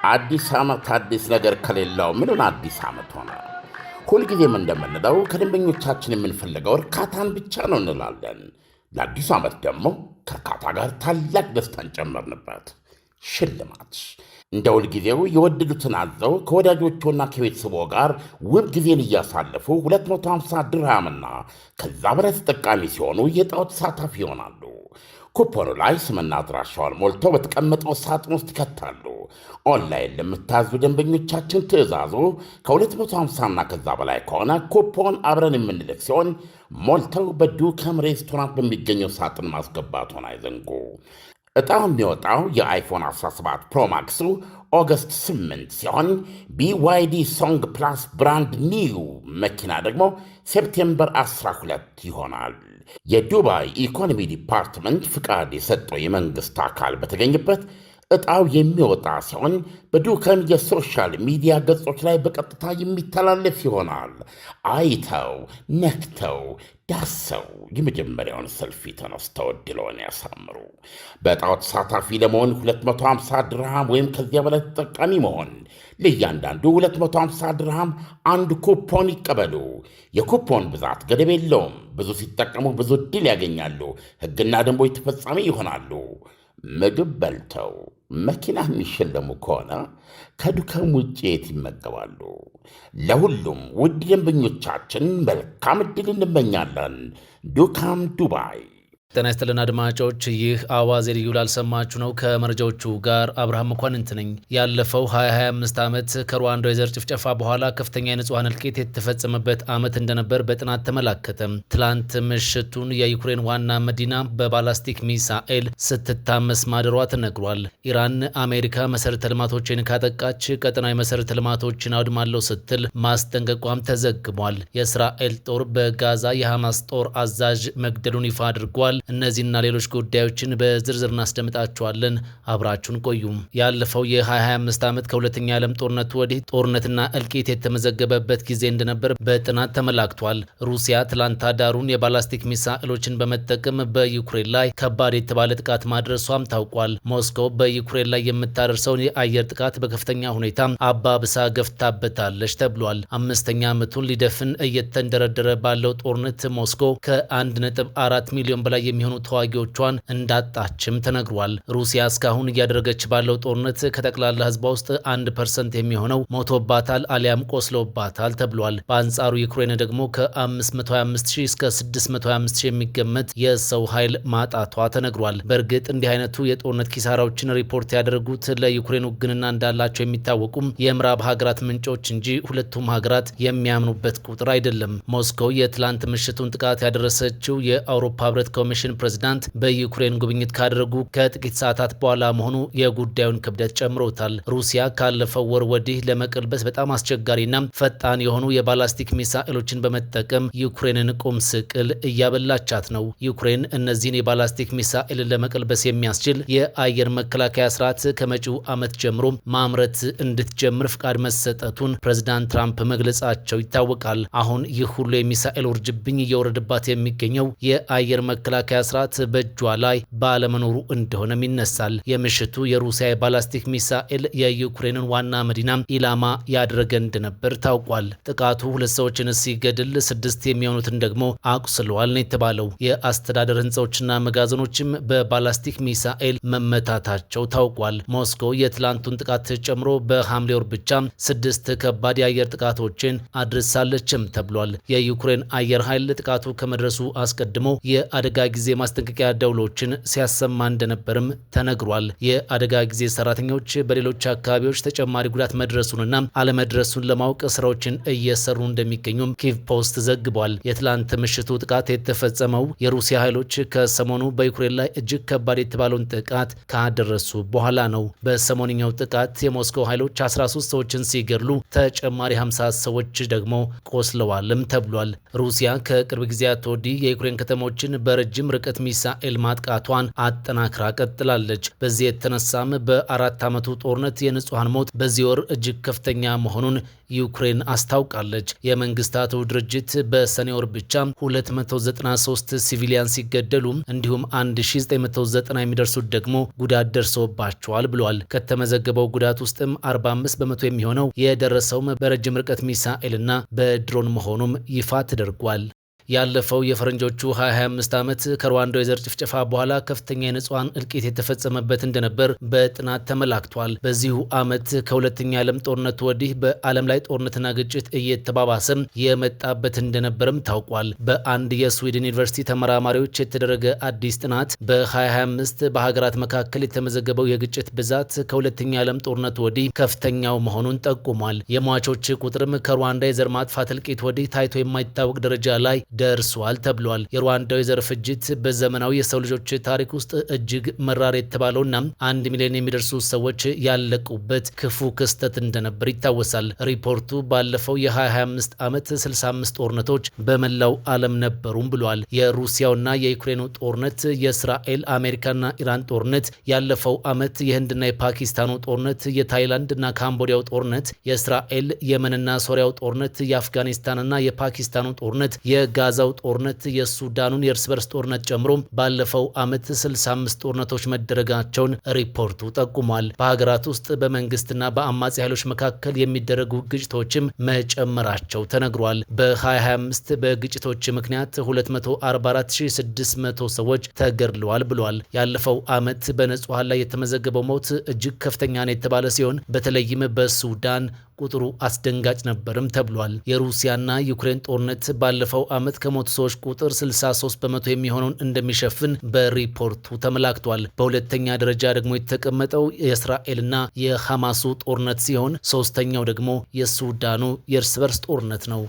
አዲስ ዓመት አዲስ ነገር ከሌለው ምኑን አዲስ ዓመት ሆነ? ሁልጊዜም እንደምንለው ከደንበኞቻችን የምንፈልገው እርካታን ብቻ ነው እንላለን። ለአዲሱ ዓመት ደግሞ ከእርካታ ጋር ታላቅ ደስታን ጨመርንበት። ሽልማት እንደ ሁልጊዜው የወደዱትን አዘው ከወዳጆቹና ከቤተሰቦ ጋር ውብ ጊዜን እያሳለፉ 250 ድርሃምና ከዛ በላይ ተጠቃሚ ሲሆኑ የዕጣው ተሳታፊ ይሆናሉ። ኩፖኑ ላይ ስምና አድራሻውን ሞልተው በተቀመጠው ሳጥን ውስጥ ይከታሉ። ኦንላይን ለምታዙ ደንበኞቻችን ትዕዛዙ ከ250ና ከዛ በላይ ከሆነ ኩፖን አብረን የምንልክ ሲሆን ሞልተው በዱከም ሬስቶራንት በሚገኘው ሳጥን ማስገባቱን አይዘንጉ። ዕጣው የሚወጣው የአይፎን 17 ፕሮማክሱ ኦገስት 8 ሲሆን BYD ሶንግ ፕላስ ብራንድ ኒው መኪና ደግሞ ሴፕቴምበር 12 ይሆናል። የዱባይ ኢኮኖሚ ዲፓርትመንት ፍቃድ የሰጠው የመንግሥት አካል በተገኘበት ዕጣው የሚወጣ ሲሆን በዱከም የሶሻል ሚዲያ ገጾች ላይ በቀጥታ የሚተላለፍ ይሆናል። አይተው ነክተው ዳሰው የመጀመሪያውን ሰልፊ ተነስተው ዕድልዎን ያሳምሩ። በዕጣው ተሳታፊ ለመሆን 250 ድርሃም ወይም ከዚያ በላይ ተጠቃሚ መሆን፣ ለእያንዳንዱ 250 ድርሃም አንድ ኩፖን ይቀበሉ። የኩፖን ብዛት ገደብ የለውም። ብዙ ሲጠቀሙ ብዙ ዕድል ያገኛሉ። ሕግና ደንቦች ተፈጻሚ ይሆናሉ። ምግብ በልተው መኪና የሚሸለሙ ከሆነ ከዱከም ውጭ የት ይመገባሉ? ለሁሉም ውድ ደንበኞቻችን መልካም ዕድል እንመኛለን። ዱካም ዱባይ። ጤና ይስጥልን አድማጮች፣ ይህ አዋዜ ልዩ ላልሰማችሁ ነው። ከመረጃዎቹ ጋር አብርሃም መኳንንት ነኝ። ያለፈው 2025 ዓመት ከሩዋንዳ የዘር ጭፍጨፋ በኋላ ከፍተኛ የንጹሐን እልቂት የተፈጸመበት ዓመት እንደነበር በጥናት ተመላከተ። ትላንት ምሽቱን የዩክሬን ዋና መዲና በባላስቲክ ሚሳኤል ስትታመስ ማደሯ ተነግሯል። ኢራን አሜሪካ መሰረተ ልማቶችን ካጠቃች ቀጠናዊ መሰረተ ልማቶችን አውድማለሁ ስትል ማስጠንቀቋም ተዘግቧል። የእስራኤል ጦር በጋዛ የሐማስ ጦር አዛዥ መግደሉን ይፋ አድርጓል። እነዚህና ሌሎች ጉዳዮችን በዝርዝር እናስደምጣቸዋለን። አብራችሁን ቆዩ። ያለፈው የ2025 ዓመት ከሁለተኛ ዓለም ጦርነቱ ወዲህ ጦርነትና እልቂት የተመዘገበበት ጊዜ እንደነበር በጥናት ተመላክቷል። ሩሲያ ትላንት አዳሩን የባላስቲክ ሚሳኤሎችን በመጠቀም በዩክሬን ላይ ከባድ የተባለ ጥቃት ማድረሷም ታውቋል። ሞስኮ በዩክሬን ላይ የምታደርሰውን የአየር ጥቃት በከፍተኛ ሁኔታ አባብሳ ገፍታበታለች ተብሏል። አምስተኛ ዓመቱን ሊደፍን እየተንደረደረ ባለው ጦርነት ሞስኮ ከ1.4 ሚሊዮን በላይ የሚሆኑ ተዋጊዎቿን እንዳጣችም ተነግሯል። ሩሲያ እስካሁን እያደረገች ባለው ጦርነት ከጠቅላላ ሕዝቧ ውስጥ 1% የሚሆነው ሞቶባታል አሊያም ቆስሎባታል ተብሏል። በአንጻሩ ዩክሬን ደግሞ ከ525000 እስከ 625000 የሚገመት የሰው ኃይል ማጣቷ ተነግሯል። በእርግጥ እንዲህ አይነቱ የጦርነት ኪሳራዎችን ሪፖርት ያደረጉት ለዩክሬን ውግንና እንዳላቸው የሚታወቁም የምዕራብ ሀገራት ምንጮች እንጂ ሁለቱም ሀገራት የሚያምኑበት ቁጥር አይደለም። ሞስኮ የትላንት ምሽቱን ጥቃት ያደረሰችው የአውሮፓ ሕብረት ኮሚሽን ፕሬዝዳንት በዩክሬን ጉብኝት ካደረጉ ከጥቂት ሰዓታት በኋላ መሆኑ የጉዳዩን ክብደት ጨምሮታል። ሩሲያ ካለፈው ወር ወዲህ ለመቀልበስ በጣም አስቸጋሪና ፈጣን የሆኑ የባላስቲክ ሚሳኤሎችን በመጠቀም ዩክሬንን ቁም ስቅል እያበላቻት ነው። ዩክሬን እነዚህን የባላስቲክ ሚሳኤልን ለመቀልበስ የሚያስችል የአየር መከላከያ ስርዓት ከመጪው ዓመት ጀምሮ ማምረት እንድትጀምር ፍቃድ መሰጠቱን ፕሬዝዳንት ትራምፕ መግለጻቸው ይታወቃል። አሁን ይህ ሁሉ የሚሳኤል ውርጅብኝ እየወረደባት የሚገኘው የአየር መከላከያ ስርዓት በእጇ ላይ ባለመኖሩ እንደሆነም ይነሳል። የምሽቱ የሩሲያ የባላስቲክ ሚሳኤል የዩክሬንን ዋና መዲና ኢላማ ያደረገ እንደነበር ታውቋል። ጥቃቱ 2 ሰዎችን ሲገድል 6 የሚሆኑትን ደግሞ አቁስለዋል ነው የተባለው። የአስተዳደር ህንፃዎችና መጋዘኖችም በባላስቲክ ሚሳኤል መመታታቸው ታውቋል። ሞስኮ የትላንቱን ጥቃት ጨምሮ በሐምሌ ወር ብቻ 6 ከባድ የአየር ጥቃቶችን አድርሳለችም ተብሏል። የዩክሬን አየር ኃይል ጥቃቱ ከመድረሱ አስቀድሞ የአደጋ ጊዜ ማስጠንቀቂያ ደውሎችን ሲያሰማ እንደነበርም ተነግሯል። የአደጋ ጊዜ ሰራተኞች በሌሎች አካባቢዎች ተጨማሪ ጉዳት መድረሱንና አለመድረሱን ለማወቅ ስራዎችን እየሰሩ እንደሚገኙም ኪቭ ፖስት ዘግቧል። የትላንት ምሽቱ ጥቃት የተፈጸመው የሩሲያ ኃይሎች ከሰሞኑ በዩክሬን ላይ እጅግ ከባድ የተባለውን ጥቃት ካደረሱ በኋላ ነው። በሰሞንኛው ጥቃት የሞስኮ ኃይሎች 13 ሰዎችን ሲገድሉ ተጨማሪ 50 ሰዎች ደግሞ ቆስለዋልም ተብሏል። ሩሲያ ከቅርብ ጊዜያት ወዲህ የዩክሬን ከተሞችን በረጅም በረጅም ርቀት ሚሳኤል ማጥቃቷን አጠናክራ ቀጥላለች። በዚህ የተነሳም በ4 ዓመቱ ጦርነት የንጹሃን ሞት በዚህ ወር እጅግ ከፍተኛ መሆኑን ዩክሬን አስታውቃለች። የመንግስታቱ ድርጅት በሰኔ ወር ብቻ 293 ሲቪሊያን ሲገደሉ እንዲሁም 1990 የሚደርሱት ደግሞ ጉዳት ደርሶባቸዋል ብሏል። ከተመዘገበው ጉዳት ውስጥም 45 በመቶ የሚሆነው የደረሰውም በረጅም ርቀት ሚሳኤልና በድሮን መሆኑም ይፋ ተደርጓል። ያለፈው የፈረንጆቹ 2025 ዓመት ከሩዋንዳው የዘር ጭፍጨፋ በኋላ ከፍተኛ የንጹሃን እልቂት የተፈጸመበት እንደነበር በጥናት ተመላክቷል። በዚሁ ዓመት ከሁለተኛ ዓለም ጦርነት ወዲህ በዓለም ላይ ጦርነትና ግጭት እየተባባሰም የመጣበት እንደነበርም ታውቋል። በአንድ የስዊድን ዩኒቨርሲቲ ተመራማሪዎች የተደረገ አዲስ ጥናት በ2025 በሀገራት መካከል የተመዘገበው የግጭት ብዛት ከሁለተኛ ዓለም ጦርነት ወዲህ ከፍተኛው መሆኑን ጠቁሟል። የሟቾች ቁጥርም ከሩዋንዳ የዘር ማጥፋት እልቂት ወዲህ ታይቶ የማይታወቅ ደረጃ ላይ ደርሷል ተብሏል። የሩዋንዳው የዘር ፍጅት በዘመናዊ የሰው ልጆች ታሪክ ውስጥ እጅግ መራር የተባለውና 1 ሚሊዮን የሚደርሱ ሰዎች ያለቁበት ክፉ ክስተት እንደነበር ይታወሳል። ሪፖርቱ ባለፈው የ2025 ዓመት 65 ጦርነቶች በመላው ዓለም ነበሩም ብሏል። የሩሲያውና የዩክሬኑ ጦርነት፣ የእስራኤል አሜሪካና ኢራን ጦርነት፣ ያለፈው ዓመት የህንድና የፓኪስታኑ ጦርነት፣ የታይላንድና ካምቦዲያው ጦርነት፣ የእስራኤል የመንና ሶሪያው ጦርነት፣ የአፍጋኒስታንና የፓኪስታኑ ጦርነት፣ ጋዛው ጦርነት፣ የሱዳኑን የእርስ በርስ ጦርነት ጨምሮ ባለፈው ዓመት 65 ጦርነቶች መደረጋቸውን ሪፖርቱ ጠቁሟል። በሀገራት ውስጥ በመንግስትና በአማጺ ኃይሎች መካከል የሚደረጉ ግጭቶችም መጨመራቸው ተነግሯል። በ2025 በግጭቶች ምክንያት 244600 ሰዎች ተገድለዋል ብሏል። ያለፈው ዓመት በንጹሃን ላይ የተመዘገበው ሞት እጅግ ከፍተኛ ነው የተባለ ሲሆን በተለይም በሱዳን ቁጥሩ አስደንጋጭ ነበርም ተብሏል። የሩሲያና ዩክሬን ጦርነት ባለፈው ዓመት ከሞቱ ሰዎች ቁጥር 63 በመቶ የሚሆነውን እንደሚሸፍን በሪፖርቱ ተመላክቷል። በሁለተኛ ደረጃ ደግሞ የተቀመጠው የእስራኤልና የሐማሱ ጦርነት ሲሆን ሶስተኛው ደግሞ የሱዳኑ የእርስ በርስ ጦርነት ነው።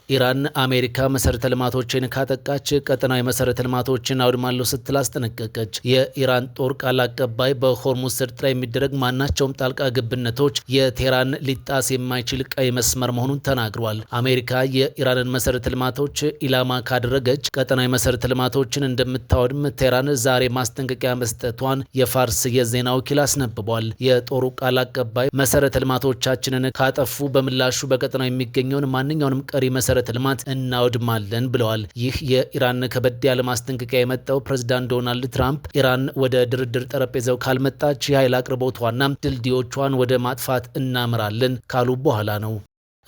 ኢራን አሜሪካ መሰረተ ልማቶችን ካጠቃች ቀጠናዊ መሰረተ ልማቶችን አውድማለሁ ስትል አስጠነቀቀች። የኢራን ጦር ቃል አቀባይ በሆርሙዝ ሰርጥ ላይ የሚደረግ ማናቸውም ጣልቃ ገብነቶች የቴህራን ሊጣስ የማይችል ቀይ መስመር መሆኑን ተናግሯል። አሜሪካ የኢራንን መሰረተ ልማቶች ኢላማ ካደረገች ቀጠናዊ መሰረተ ልማቶችን እንደምታወድም ቴህራን ዛሬ ማስጠንቀቂያ መስጠቷን የፋርስ የዜና ወኪል አስነብቧል። የጦሩ ቃል አቀባይ መሰረተ ልማቶቻችንን ካጠፉ በምላሹ በቀጠናው የሚገኘውን ማንኛውንም ቀሪ መሰረተ ልማት እናወድማለን ብለዋል። ይህ የኢራን ከበድ ያለ ማስጠንቀቂያ የመጣው ፕሬዝዳንት ዶናልድ ትራምፕ ኢራን ወደ ድርድር ጠረጴዛው ካልመጣች የኃይል አቅርቦቷና ድልድዮቿን ወደ ማጥፋት እናምራለን ካሉ በኋላ ነው።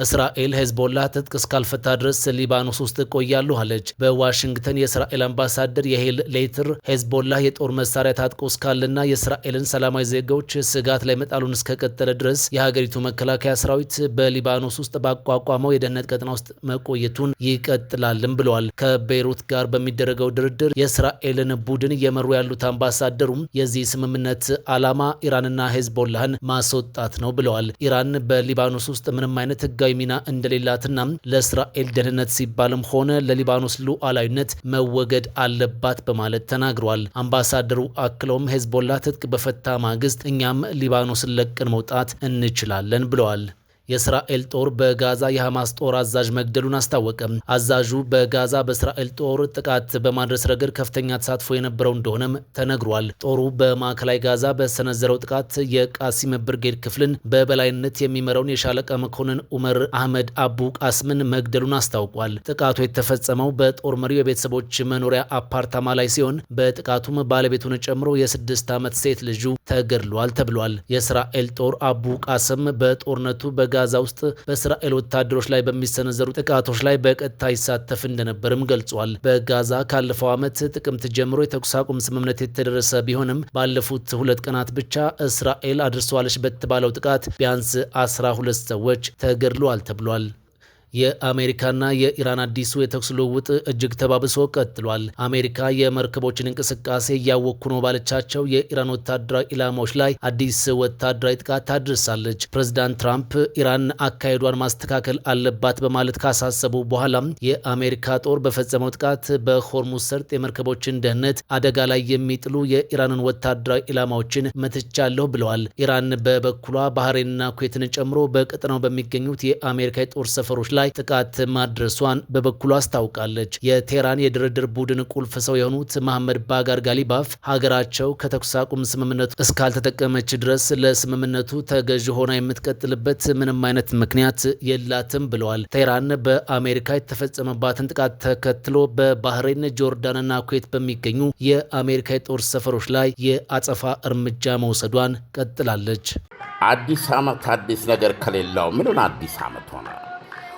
እስራኤል ሄዝቦላህ ትጥቅ እስካልፈታ ድረስ ሊባኖስ ውስጥ እቆያለሁ አለች። በዋሽንግተን የእስራኤል አምባሳደር የሄል ሌትር ሄዝቦላህ የጦር መሳሪያ ታጥቆ እስካለና የእስራኤልን ሰላማዊ ዜጋዎች ስጋት ላይ መጣሉን እስከቀጠለ ድረስ የሀገሪቱ መከላከያ ሰራዊት በሊባኖስ ውስጥ ባቋቋመው የደህንነት ቀጠና ውስጥ መቆየቱን ይቀጥላልም ብለዋል። ከቤይሩት ጋር በሚደረገው ድርድር የእስራኤልን ቡድን እየመሩ ያሉት አምባሳደሩም የዚህ ስምምነት ዓላማ ኢራንና ሄዝቦላህን ማስወጣት ነው ብለዋል። ኢራን በሊባኖስ ውስጥ ምንም አይነት ህጋዊ ሚና እንደሌላትና ለእስራኤል ደህንነት ሲባልም ሆነ ለሊባኖስ ሉዓላዊነት መወገድ አለባት በማለት ተናግሯል። አምባሳደሩ አክለውም ሄዝቦላ ትጥቅ በፈታ ማግስት እኛም ሊባኖስን ለቀን መውጣት እንችላለን ብለዋል። የእስራኤል ጦር በጋዛ የሐማስ ጦር አዛዥ መግደሉን አስታወቀ። አዛዡ በጋዛ በእስራኤል ጦር ጥቃት በማድረስ ረገድ ከፍተኛ ተሳትፎ የነበረው እንደሆነም ተነግሯል። ጦሩ በማዕከላዊ ጋዛ በሰነዘረው ጥቃት የቃሲም ብርጌድ ክፍልን በበላይነት የሚመራውን የሻለቃ መኮንን ኡመር አህመድ አቡ ቃስምን መግደሉን አስታውቋል። ጥቃቱ የተፈጸመው በጦር መሪው የቤተሰቦች መኖሪያ አፓርታማ ላይ ሲሆን በጥቃቱም ባለቤቱን ጨምሮ የ6 ዓመት ሴት ልጁ ተገድሏል ተብሏል። የእስራኤል ጦር አቡ ቃስም በጦርነቱ በጋዛ ውስጥ በእስራኤል ወታደሮች ላይ በሚሰነዘሩ ጥቃቶች ላይ በቀጥታ ይሳተፍ እንደነበርም ገልጿል። በጋዛ ካለፈው ዓመት ጥቅምት ጀምሮ የተኩስ አቁም ስምምነት የተደረሰ ቢሆንም ባለፉት 2 ቀናት ብቻ እስራኤል አድርሰዋለች በተባለው ጥቃት ቢያንስ 12 ሰዎች ተገድለዋል ተብሏል። የአሜሪካና የኢራን አዲሱ የተኩስ ልውውጥ እጅግ ተባብሶ ቀጥሏል። አሜሪካ የመርከቦችን እንቅስቃሴ እያወኩ ነው ባለቻቸው የኢራን ወታደራዊ ኢላማዎች ላይ አዲስ ወታደራዊ ጥቃት ታድርሳለች። ፕሬዝዳንት ትራምፕ ኢራን አካሄዷን ማስተካከል አለባት በማለት ካሳሰቡ በኋላም የአሜሪካ ጦር በፈጸመው ጥቃት በሆርሙዝ ሰርጥ የመርከቦችን ደህንነት አደጋ ላይ የሚጥሉ የኢራንን ወታደራዊ ኢላማዎችን መትቻለሁ ብለዋል። ኢራን በበኩሏ ባህሬንና ኩዌትን ጨምሮ በቀጠናው በሚገኙት የአሜሪካ የጦር ሰፈሮች ላይ ጥቃት ማድረሷን በበኩሉ አስታውቃለች። የቴህራን የድርድር ቡድን ቁልፍ ሰው የሆኑት መሐመድ ባጋር ጋሊባፍ ሀገራቸው ከተኩስ አቁም ስምምነቱ እስካልተጠቀመች ድረስ ለስምምነቱ ተገዥ ሆና የምትቀጥልበት ምንም አይነት ምክንያት የላትም ብለዋል። ቴህራን በአሜሪካ የተፈጸመባትን ጥቃት ተከትሎ በባህሬን፣ ጆርዳንና ኩዌት በሚገኙ የአሜሪካ የጦር ሰፈሮች ላይ የአጸፋ እርምጃ መውሰዷን ቀጥላለች። አዲስ ዓመት አዲስ ነገር ከሌለው ምኑን አዲስ ዓመት ሆነ?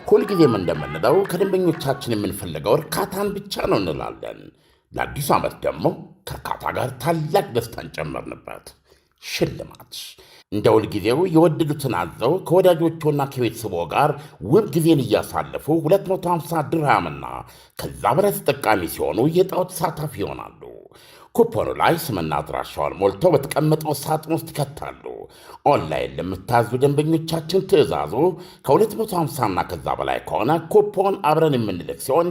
ሁልጊዜም እንደምንለው ከደንበኞቻችን የምንፈልገው እርካታን ብቻ ነው እንላለን። ለአዲሱ ዓመት ደግሞ ከእርካታ ጋር ታላቅ ደስታን ጨመርንበት። ሽልማት እንደ ሁልጊዜው የወደዱትን አዘው ከወዳጆቹና ከቤተሰቦ ጋር ውብ ጊዜን እያሳለፉ 250 ድርሃምና ከዛ በላይ ተጠቃሚ ሲሆኑ የዕጣው ተሳታፊ ይሆናሉ። ኩፖኑ ላይ ስምና አድራሻውን ሞልተው በተቀመጠው ሳጥን ውስጥ ይከታሉ። ኦንላይን ለምታዙ ደንበኞቻችን ትዕዛዙ ከ250ና ከዛ በላይ ከሆነ ኩፖን አብረን የምንልክ ሲሆን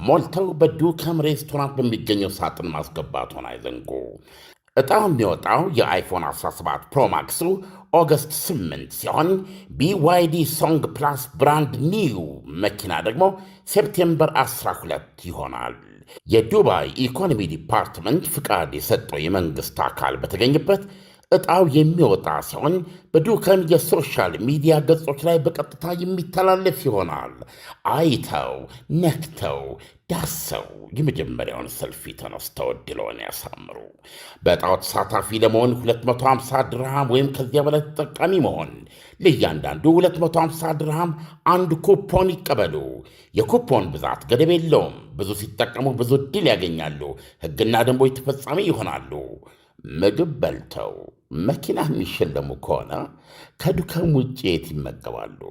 ሞልተው በዱከም ሬስቶራንት በሚገኘው ሳጥን ማስገባቱን አይዘንጉ። ዕጣው የሚወጣው የአይፎን 17 ፕሮማክሱ ኦገስት 8 ሲሆን BYD ሶንግ ፕላስ ብራንድ ኒው መኪና ደግሞ ሴፕቴምበር 12 ይሆናል። የዱባይ ኢኮኖሚ ዲፓርትመንት ፍቃድ የሰጠው የመንግሥት አካል በተገኘበት ዕጣው የሚወጣ ሲሆን በዱከም የሶሻል ሚዲያ ገጾች ላይ በቀጥታ የሚተላለፍ ይሆናል። አይተው ነክተው ዳሰው የመጀመሪያውን ሰልፊ ተነስተው ዕድልዎን ያሳምሩ። በዕጣው ተሳታፊ ለመሆን 250 ድርሃም ወይም ከዚያ በላይ ተጠቃሚ መሆን፣ ለእያንዳንዱ 250 ድርሃም አንድ ኩፖን ይቀበሉ። የኩፖን ብዛት ገደብ የለውም። ብዙ ሲጠቀሙ ብዙ ዕድል ያገኛሉ። ሕግና ደንቦች ተፈጻሚ ይሆናሉ። ምግብ በልተው መኪና የሚሸለሙ ከሆነ ከዱከም ውጭ የት ይመገባሉ?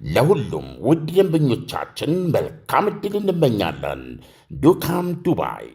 ለሁሉም ውድ ደንበኞቻችን መልካም ዕድል እንመኛለን። ዱካም ዱባይ